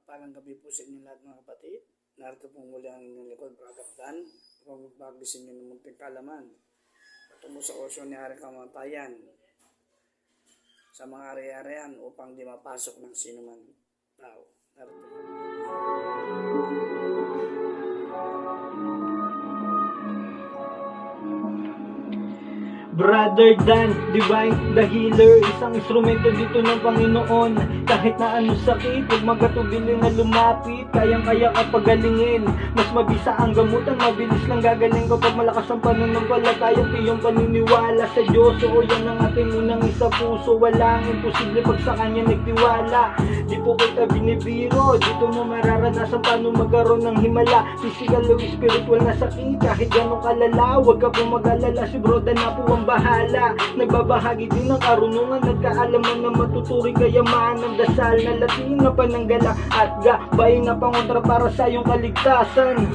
Mapagpalang gabi po sa inyo lahat mga kapatid. Narito pong muli ang inyong likod, Brother Dan. Upang magpagisin nyo ng munting kalaman patungo sa osyo ni Hari Kamatayan sa mga ari-arian upang di mapasok ng sinuman tao. Narito po. Brother Dan, Divine the Healer, isang instrumento dito ng Panginoon. Kahit na anong sakit, huwag magatubili na lumapit. Kayang-kaya ka pagalingin, mas mabisa ang gamutan. Mabilis lang gagaling kapag malakas ang pananampalataya. Iyong paniniwala sa Diyos, o yan ang ating unang isa puso. Walang imposible pag sa Kanya nagtiwala. Di po kita binibiro, dito mo mararanasan paano magkaroon ng himala. Physical o spiritual na sakit, kahit ganong kalala, huwag ka pong mag-alala, si Bro Dan na po ang bahala. Nagbabahagi din ng karunungan at kaalaman na matuturing kayamanan. Dasal na latin na pananggala at gabay na pangontra para sa iyong kaligtasan.